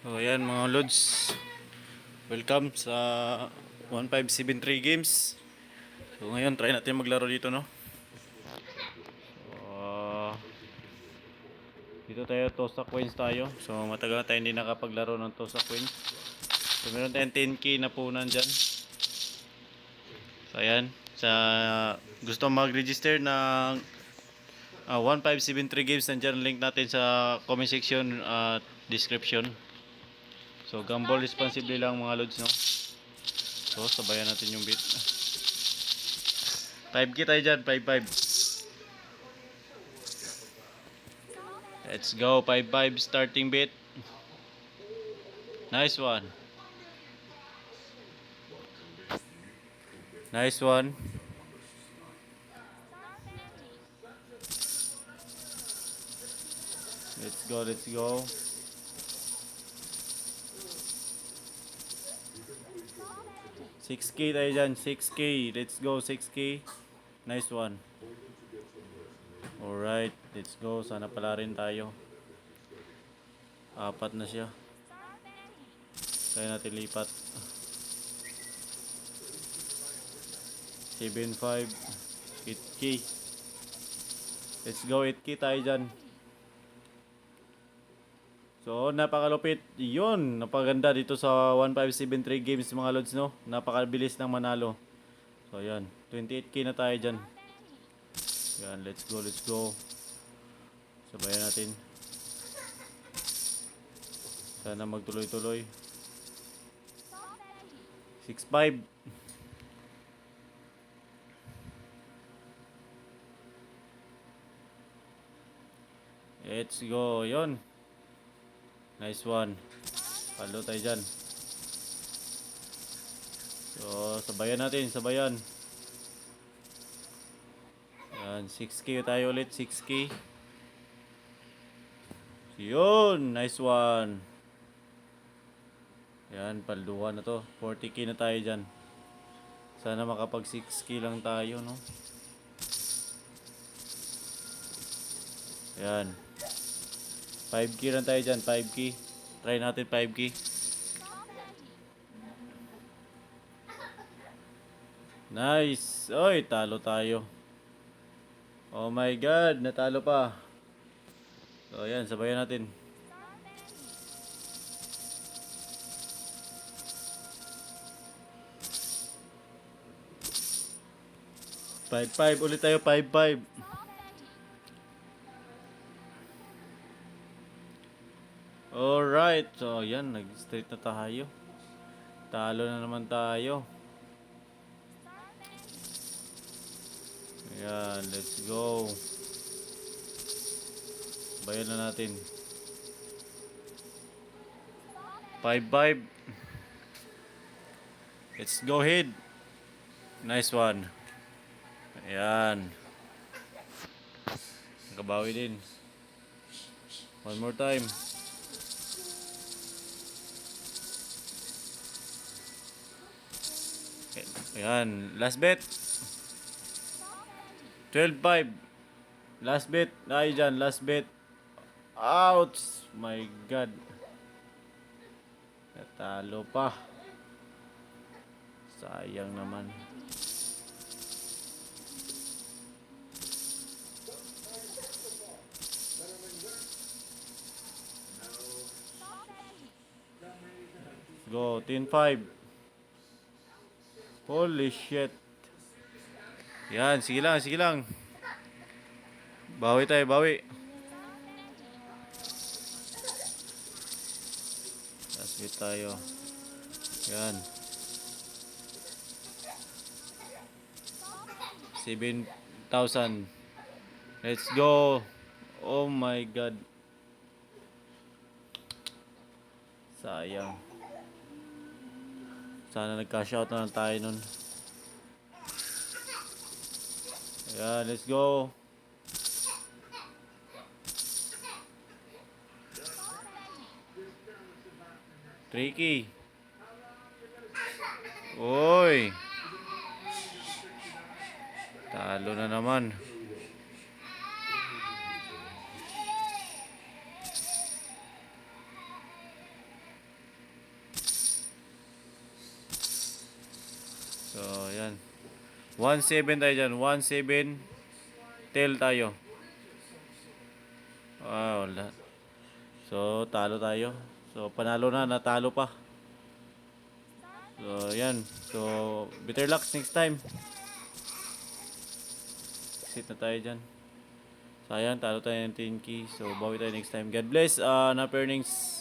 So ayan mga lods, welcome sa 1573 games. So ngayon try natin maglaro dito, no. So, dito tayo, Tosa Coins tayo. So matagal na tayo hindi nakapaglaro ng Tosa Coins. So meron tayong 10k na punan dyan. So ayan, sa gusto mag-register ng 1573 games, nandiyan link natin sa comment section at description. So gamble responsibly lang mga lods, no. So sabayan natin yung bit. 5k tayo dyan, 5-5. Let's go, 5-5 starting bit. Nice one. Nice one. Let's go, let's go. 6k tayo dyan, 6k. Let's go, 6k. Nice one. Alright, let's go. Sana pala rin tayo. Apat na siya. Kaya natin lipat. 7-5. 8k. Let's go, 8k tayo dyan. So, napakalupit. Yun, napaganda dito sa 1573 games mga lods, no. Napakabilis ng manalo. So, yan. 28k na tayo dyan. Yan, let's go, let's go. Sabayan natin. Sana magtuloy-tuloy. 6-5. Let's go. Yun. Nice one. Palo tayo dyan. So, sabayan natin. Sabayan. Yan. 6k tayo ulit. 6k. Yun. Nice one. Yan. Palduhan na to. 40k na tayo dyan. Sana makapag 6k lang tayo, no? Yan. 5k lang tayo dyan, 5k. Try natin 5k. Nice. Oy, talo tayo. Oh my god, natalo pa. So yan, sabayan natin. Five five ulit tayo, 5-5. Alright, so yan, nag-straight na tayo. Talo na naman tayo. Yan, let's go. Bayan na natin. 5-5. Let's go ahead. Nice one. Ayan. Nakabawi din. One more time. Ayan, last bet. 12-5. Last bet. Ay dyan, last bet. Ouch! My God. Natalo pa. Sayang naman. Go, 10-5. Holy shit. Yan, sige lang, sige lang. Bawi tayo, bawi. Last bit tayo. Yan. 7,000. Let's go. Oh my God. Sayang. Sana nag-cash out na lang tayo nun. Ayan, let's go. Tricky. Oy. Talo na naman. So, yan. 1-7 tayo dyan. 1-7. Tail tayo. Wala. So, talo tayo. So, panalo na. Natalo pa. So, yan. So, better luck next time. Sit na tayo dyan. Sayang, talo tayo ng 10k. So, bawi tayo next time. God bless. Na earnings.